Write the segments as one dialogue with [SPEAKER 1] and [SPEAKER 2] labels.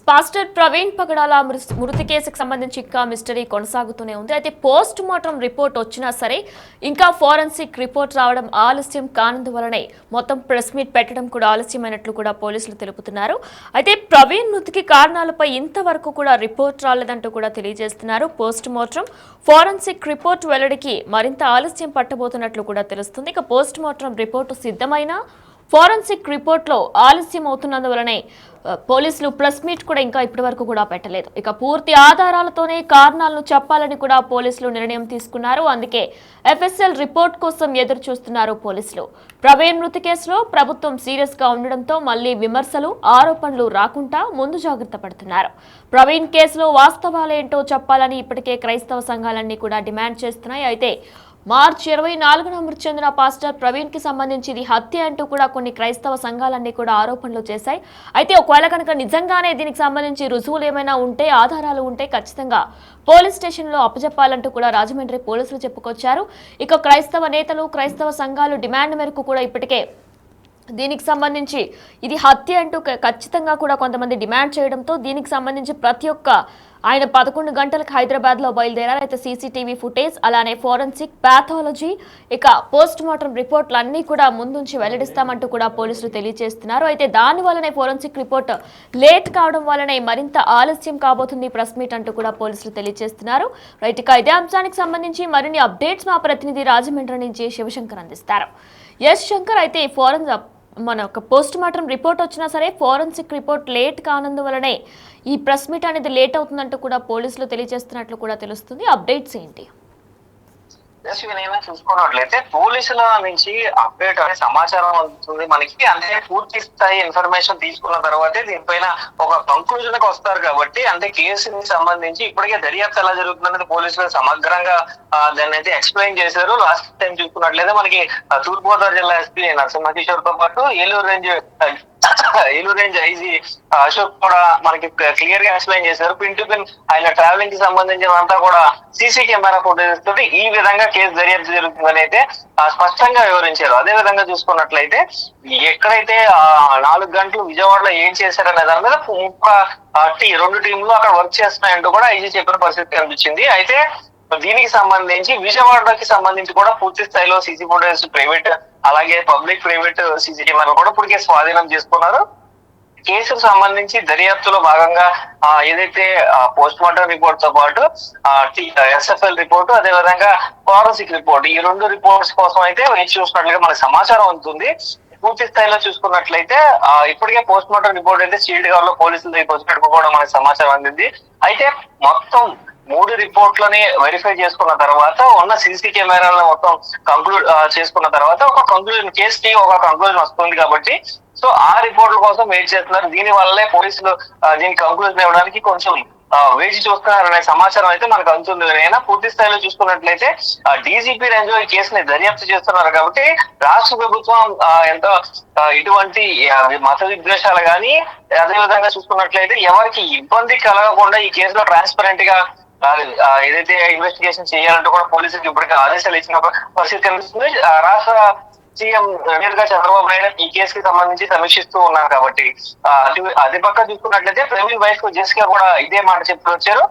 [SPEAKER 1] Pastor Praveen పగడాల మృతి కేసుకు సంబంధించి ఇంకా మిస్టరీ కొనసాగుతూనే ఉంది. అయితే పోస్ట్ మార్టం రిపోర్ట్ వచ్చినా సరే ఇంకా ఫోరెన్సిక్ రిపోర్ట్ రావడం ఆలస్యం కానందువలనే మొత్తం ప్రెస్ మీట్ పెట్టడం కూడా ఆలస్యమైనట్లు కూడా పోలీసులు తెలుపుతున్నారు. అయితే ప్రవీణ్ మృతికి కారణాలపై ఇంతవరకు కూడా రిపోర్ట్ రాలేదంటూ కూడా తెలియజేస్తున్నారు. పోస్ట్ మార్టం ఫోరెన్సిక్ రిపోర్ట్ వెల్లడికి మరింత ఆలస్యం పట్టబోతున్నట్లు కూడా తెలుస్తుంది. ఇక పోస్ట్ మార్టం రిపోర్టు సిద్ధమైన ఫోరెన్సిక్ రిపోర్ట్లో ఆలస్యం అవుతున్నందువలనే పోలీసులు ప్రెస్ మీట్ కూడా ఇంకా ఇప్పటి వరకు కూడా పెట్టలేదు. ఇక పూర్తి ఆధారాలతోనే కారణాలను చెప్పాలని కూడా పోలీసులు నిర్ణయం తీసుకున్నారు. అందుకే ఎఫ్ఎస్ఎల్ రిపోర్ట్ కోసం ఎదురు చూస్తున్నారు పోలీసులు. ప్రవీణ్ మృతి కేసులో ప్రభుత్వం సీరియస్ గా ఉండడంతో మళ్లీ విమర్శలు, ఆరోపణలు రాకుండా ముందు జాగ్రత్త పడుతున్నారు. ప్రవీణ్ కేసులో వాస్తవాలేంటో చెప్పాలని ఇప్పటికే క్రైస్తవ సంఘాలన్నీ కూడా డిమాండ్ చేస్తున్నాయి. అయితే మార్చి 24న మృతి చెందిన పాస్టర్ ప్రవీణ్ కి సంబంధించి ఇది హత్య అంటూ కూడా కొన్ని క్రైస్తవ సంఘాలన్నీ కూడా ఆరోపణలు చేశాయి. అయితే ఒకవేళ కనుక నిజంగానే దీనికి సంబంధించి రుజువులు ఏమైనా ఉంటే, ఆధారాలు ఉంటే ఖచ్చితంగా పోలీస్ స్టేషన్ లో అప్పచెప్పాలంటూ కూడా రాజమండ్రి పోలీసులు చెప్పుకొచ్చారు. ఇక క్రైస్తవ నేతలు, క్రైస్తవ సంఘాలు డిమాండ్ మేరకు కూడా ఇప్పటికే దీనికి సంబంధించి ఇది హత్య అంటూ ఖచ్చితంగా కూడా కొంతమంది డిమాండ్ చేయడంతో దీనికి సంబంధించి ప్రతి ఒక్క ఆయన 11 గంటలకు హైదరాబాద్ లో బయలుదేరారు. అయితే సీసీటీవీ ఫుటేజ్, అలానే ఫోరెన్సిక్, పాథాలజీ, ఇక పోస్ట్ మార్టం రిపోర్ట్లు అన్ని కూడా ముందుంచి వెల్లడిస్తామంటూ కూడా పోలీసులు తెలియజేస్తున్నారు. అయితే దాని వల్లనే ఫోరెన్సిక్ రిపోర్ట్ లేట్ కావడం వల్లనే మరింత ఆలస్యం కాబోతుంది ప్రెస్ మీట్ అంటూ కూడా పోలీసులు తెలియజేస్తున్నారు. రైట్, ఇక ఇదే అంశానికి సంబంధించి మరిన్ని అప్డేట్స్ మా ప్రతినిధి రాజమండ్రి నుంచి శివశంకర్ అందిస్తారు. ఎస్ శంకర్, అయితే మన ఒక పోస్ట్ మార్టం రిపోర్ట్ వచ్చినా సరే ఫోరెన్సిక్ రిపోర్ట్ లేట్ కానందువలనే ఈ ప్రెస్ మీట్ అనేది లేట్ అవుతుందంటూ కూడా పోలీసులు తెలియజేస్తున్నట్లు కూడా తెలుస్తుంది. అప్డేట్స్ ఏంటి?
[SPEAKER 2] చూసుకున్నట్లయితే పోలీసుల నుంచి అప్డేట్ అనే సమాచారం అందుతుంది మనకి. అంటే పూర్తి స్థాయి ఇన్ఫర్మేషన్ తీసుకున్న తర్వాతే దీనిపైన ఒక కంక్లూజన్ కి వస్తారు కాబట్టి, అంటే కేసుకి సంబంధించి ఇప్పటికే దర్యాప్తు ఎలా జరుగుతుందనేది పోలీసులు సమగ్రంగా దాన్ని అయితే ఎక్స్ప్లెయిన్ చేశారు. లాస్ట్ టైం చూసుకున్నట్లయితే మనకి తూర్పుగోదావరి జిల్లా ఎస్పీ నరసింహకిషోర్ తో పాటు ఏలూరు రేంజ్ ఐజీ అశోక్ కూడా మనకి క్లియర్ గా ఎక్స్ప్లెయిన్ చేశారు. పిన్ టు పిన్ ఆయన ట్రావెలింగ్ కి సంబంధించినంతా కూడా సీసీ కెమెరా ఫోటోస్ తోటి ఈ విధంగా కేసు దర్యాప్తు జరుగుతుందని అయితే స్పష్టంగా వివరించారు. అదే విధంగా చూసుకున్నట్లయితే ఎక్కడైతే 4 గంటలు విజయవాడలో ఏం చేశారనే దాని మీద రెండు టీంలు అక్కడ వర్క్ చేస్తున్నాయంటూ కూడా ఐజీ చెప్పిన పరిస్థితి కనిపించింది. అయితే దీనికి సంబంధించి విజయవాడకి సంబంధించి కూడా పూర్తి స్థాయిలో సీసీ ఫుటేజ్, ప్రైవేట్ అలాగే పబ్లిక్ ప్రైవేట్ సీసీ కెమెరా కూడా ఇప్పటికే స్వాధీనం చేసుకున్నారు. కేసుకు సంబంధించి దర్యాప్తులో భాగంగా ఏదైతే పోస్ట్ మార్టం రిపోర్ట్ తో పాటు ఎస్ఎఫ్ఎల్ రిపోర్టు, అదే విధంగా ఫోరెన్సిక్ రిపోర్ట్, ఈ 2 రిపోర్ట్స్ కోసం అయితే వేచి చూసినట్లుగా మనకు సమాచారం ఉంటుంది. పూర్తి స్థాయిలో చూసుకున్నట్లయితే ఇప్పటికే పోస్ట్ మార్టం రిపోర్ట్ అయితే సీల్డ్ కవర్ లో పోలీసుల దగ్గర వచ్చినట్టు కూడా మనకు సమాచారం అందింది. అయితే మొత్తం 3 రిపోర్ట్లని వెరిఫై చేసుకున్న తర్వాత, ఉన్న సీసీ కెమెరాలను మొత్తం కంక్లూడ్ చేసుకున్న తర్వాత ఒక కంక్లూజన్, కేసుకి ఒక కంక్లూజన్ వస్తుంది కాబట్టి సో ఆ రిపోర్ట్ల కోసం వెయిట్ చేస్తున్నారు. దీని వల్లే పోలీసులు దీనికి కంక్లూజన్ ఇవ్వడానికి కొంచెం వేచి చూస్తున్నారనే సమాచారం అయితే మనకు అందుతుంది. అయినా పూర్తి స్థాయిలో చూసుకున్నట్లయితే డీజీపీ రేంజ్ లో ఈ కేసుని దర్యాప్తు చేస్తున్నారు కాబట్టి రాష్ట్ర ప్రభుత్వం ఎంతో ఇటువంటి మత విద్వేషాలు కానీ, అదే విధంగా చూసుకున్నట్లయితే ఎవరికి ఇబ్బంది కలగకుండా ఈ కేసులో ట్రాన్స్పరెంట్ గా ఏదైతే ఇన్వెస్టిగేషన్ చేయాలంటే కూడా పోలీసులకు ఇప్పటికే ఆదేశాలు ఇచ్చిన పరిస్థితి కనిపిస్తుంది. రాష్ట్ర సీఎం నేరుగా చంద్రబాబు నాయుడు ఈ కేసుకి సంబంధించి సమీక్షిస్తూ ఉన్నారు కాబట్టి, అది పక్క చూసుకున్నట్లయితే ప్రవీణ్ వైఫ్ జెసికా కూడా ఇదే మాట చెప్తూ వచ్చారు.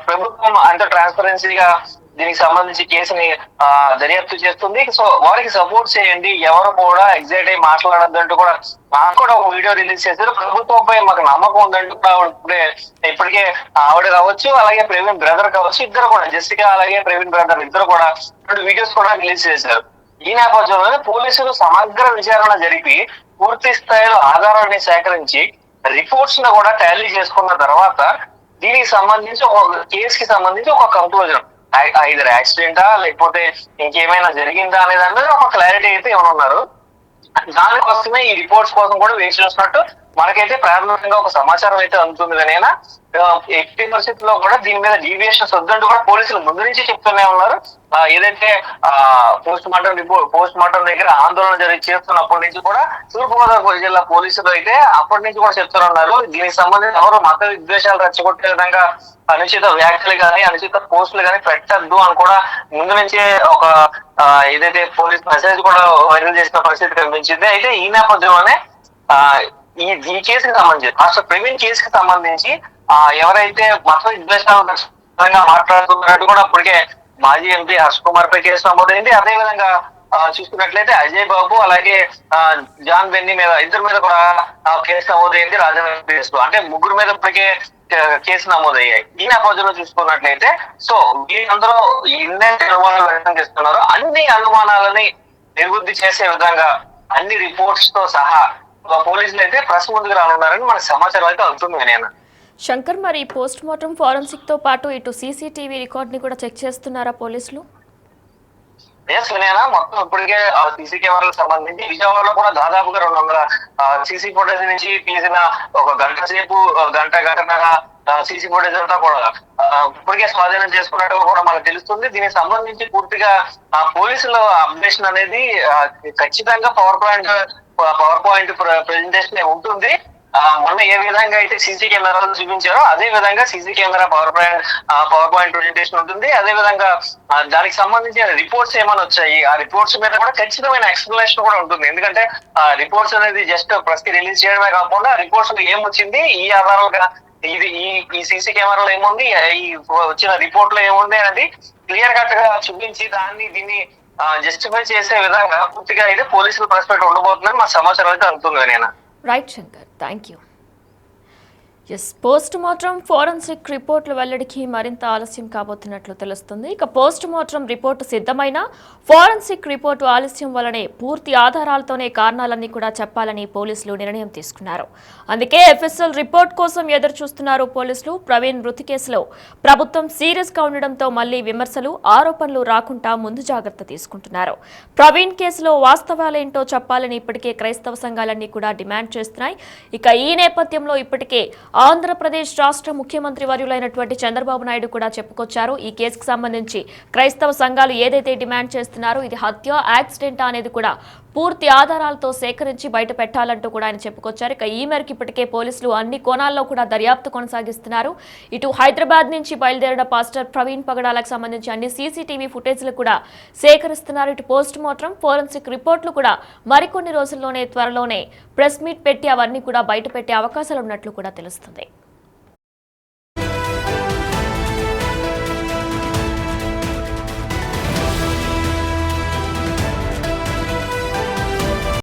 [SPEAKER 2] ప్రభుత్వం అంత ట్రాన్స్పరెన్సీగా దీనికి సంబంధించి కేసుని దర్యాప్తు చేస్తుంది. సో వారికి సపోర్ట్ చేయండి, ఎవరు కూడా ఎగ్జైట్ అయ్యి మాట్లాడద్దంటూ కూడా నాకు కూడా ఒక వీడియో రిలీజ్ చేశారు. ప్రభుత్వంపై మాకు నమ్మకం ఉందంటూ ఇప్పటికే ఆవిడ కావచ్చు, అలాగే ప్రవీణ్ బ్రదర్ కావచ్చు, ఇద్దరు కూడా జెసికా అలాగే ప్రవీణ్ బ్రదర్ ఇద్దరు కూడా 2 వీడియోస్ కూడా రిలీజ్ చేశారు. ఈ నేపథ్యంలోనే పోలీసులు సమగ్ర విచారణ జరిపి పూర్తి స్థాయిలో ఆధారాన్ని సేకరించి రిపోర్ట్స్ ను కూడా టాలీ చేసుకున్న తర్వాత దీనికి సంబంధించి ఒక కేసుకి సంబంధించి ఒక కంక్లూజన్, ఐదర్ యాక్సిడెంటా లేకపోతే ఇంకేమైనా జరిగిందా అనే దాని మీద ఒక క్లారిటీ అయితే ఇవ్వనున్నారు. దానికోసమే ఈ రిపోర్ట్స్ కోసం కూడా వేచి చూసినట్టు మనకైతే ప్రాథమికంగా ఒక సమాచారం అయితే అందుతుంది. కానీ ఎట్టి పరిస్థితుల్లో కూడా దీని మీద డీవియేషన్స్ వద్దంటూ కూడా పోలీసులు ముందు నుంచి చెప్తూనే ఉన్నారు. ఏదైతే పోస్ట్ మార్టం దగ్గర ఆందోళన చేస్తున్నప్పటి నుంచి కూడా తూర్పుగోదావరి జిల్లా పోలీసులు అయితే అప్పటి నుంచి కూడా చెప్తున్నారు, దీనికి సంబంధించి ఎవరు మత విద్వేషాలు రెచ్చగొట్టే విధంగా అనుచిత వ్యాఖ్యలు కానీ, అనుచిత పోస్టులు కానీ పెట్టద్దు అని కూడా ముందు నుంచే ఒక ఏదైతే పోలీస్ మెసేజ్ కూడా వైరల్ చేసిన పరిస్థితి కనిపించింది. అయితే ఈ నేపథ్యంలోనే ఈ ఈ కేసుకి సంబంధించి మాస్టర్ ప్రవీణ్ కేసుకి సంబంధించి ఎవరైతే మత విద్వేషాలు మాట్లాడుతున్నట్టు కూడా ఇప్పటికే మాజీ ఎంపీ హర్ష్ కుమార్ పై కేసు నమోదైంది. అదే విధంగా చూసుకున్నట్లయితే అజయ్ బాబు అలాగే జాన్ బెన్నీ మీద ఇద్దరి మీద కూడా కేసు నమోదైంది రాజమండ్రి కేసులో. అంటే ముగ్గురు మీద ఇప్పటికే కేసు నమోదయ్యాయి. ఈ నేపథ్యంలో చూసుకున్నట్లయితే సో వీరందరూ ఎన్నైతే అనుమానాలు వ్యక్తం చేస్తున్నారో అన్ని అనుమానాలని నివృత్తి చేసే విధంగా అన్ని రిపోర్ట్స్ తో సహా పోలీసులు అయితే ప్రెస్ ముందుకు రానున్నారని మనకు సమాచారం అయితే అవుతుంది. నేను
[SPEAKER 1] శంకర్, మరి పోస్ట్ మార్టం ఫోరెన్సిక్ తో పాటు ఇటు సీసీటీవీ రికార్డ్ ని కూడా చెక్ చేస్తున్నారా పోలీసులు?
[SPEAKER 2] వినయనా, మొత్తం ఇప్పటికే సీసీ కెమెరాలకు సంబంధించి విజయవాడలో కూడా దాదాపుగా 200 సీసీ ఫుటేజ్ నుంచి తీసిన ఒక గంట సేపు గంటన్నర సీసీ ఫుటేజ్ అంతా కూడా ఇప్పటికే స్వాధీనం చేసుకున్నట్టుగా కూడా మనకు తెలుస్తుంది. దీనికి సంబంధించి పూర్తిగా పోలీసుల అప్డేషన్ అనేది ఖచ్చితంగా పవర్ పాయింట్ ప్రెజెంటేషన్ ఉంటుంది. మొన్న ఏ విధంగా అయితే సీసీ కెమెరాలు చూపించారో అదే విధంగా CC camera power point presentation ఉంటుంది. అదే విధంగా దానికి సంబంధించిన రిపోర్ట్స్ ఏమైనా వచ్చాయి, ఆ రిపోర్ట్స్ మీద కూడా ఖచ్చితమైన ఎక్స్ప్లెనేషన్ కూడా ఉంటుంది. ఎందుకంటే రిపోర్ట్స్ అనేది జస్ట్ ప్రెస్ కి రిలీజ్ చేయడమే కాకుండా రిపోర్ట్స్ ఏమొచ్చింది, ఈ ఆధారాలుగా ఇది ఈ సీసీ కెమెరాలో ఏముంది, ఈ వచ్చిన రిపోర్ట్ లో ఏముంది అనేది క్లియర్ కట్ గా చూపించి దీన్ని జస్టిఫై చేసే విధంగా పూర్తిగా అయితే పోలీసుల పర్స్పెక్టివ్ ఉండబోతుందని మా సమాచారం అయితే అందుతుంది. నేను
[SPEAKER 1] right Shankar, thank you. Yes, post mortem forensic రిపోర్టుల వెల్లడికి మరింత ఆలస్యం కాబోతున్నట్లు తెలుస్తుంది. ఇక పోస్ట్ మార్టం రిపోర్టు సిద్ధమైన ఫోరెన్సిక్ రిపోర్టు ఆలస్యం వల్లనే పూర్తి ఆధారాలతోనే కారణాలన్నీ కూడా చెప్పాలని పోలీసులు నిర్ణయం తీసుకున్నారు. అందుకే ఎఫ్ఎస్ఎల్ రిపోర్ట్ కోసం ఎదురు చూస్తున్నారు పోలీసులు. ప్రవీణ్ మృతి కేసులో ప్రభుత్వం సీరియస్ గా ఉండడంతో మళ్లీ విమర్శలు, ఆరోపణలు రాకుండా ముందు జాగ్రత్త తీసుకుంటున్నారు. ప్రవీణ్ కేసులో వాస్తవాలేంటో చెప్పాలని ఇప్పటికే క్రైస్తవ సంఘాలన్నీ కూడా డిమాండ్ చేస్తున్నాయి. ఇక ఈ నేపథ్యంలో ఇప్పటికే ఆంధ్రప్రదేశ్ రాష్ట్ర ముఖ్యమంత్రి వర్యులైనటువంటి చంద్రబాబు నాయుడు కూడా చెప్పుకొచ్చారు. ఈ కేసుకు సంబంధించి క్రైస్తవ సంఘాలు ఏదైతే డిమాండ్ చేస్తున్నారో ఇది హత్య, యాక్సిడెంటా అనేది కూడా పూర్తి ఆధారాలతో సేకరించి బయట పెట్టాలంటూ కూడా ఆయన చెప్పుకొచ్చారు. ఇక ఈ మేరకు ఇప్పటికే పోలీసులు అన్ని కోణాల్లో కూడా దర్యాప్తు కొనసాగిస్తున్నారు. ఇటు హైదరాబాద్ నుంచి బయలుదేరిన పాస్టర్ ప్రవీణ్ పగడాలకు సంబంధించి అన్ని సీసీటీవీ ఫుటేజ్లు కూడా సేకరిస్తున్నారు. ఇటు పోస్ట్ మార్టం ఫోరెన్సిక్ రిపోర్టులు కూడా మరికొన్ని రోజుల్లోనే త్వరలోనే ప్రెస్ మీట్ పెట్టి అవన్నీ కూడా బయట పెట్టే అవకాశాలు ఉన్నట్లు కూడా తెలుస్తుంది.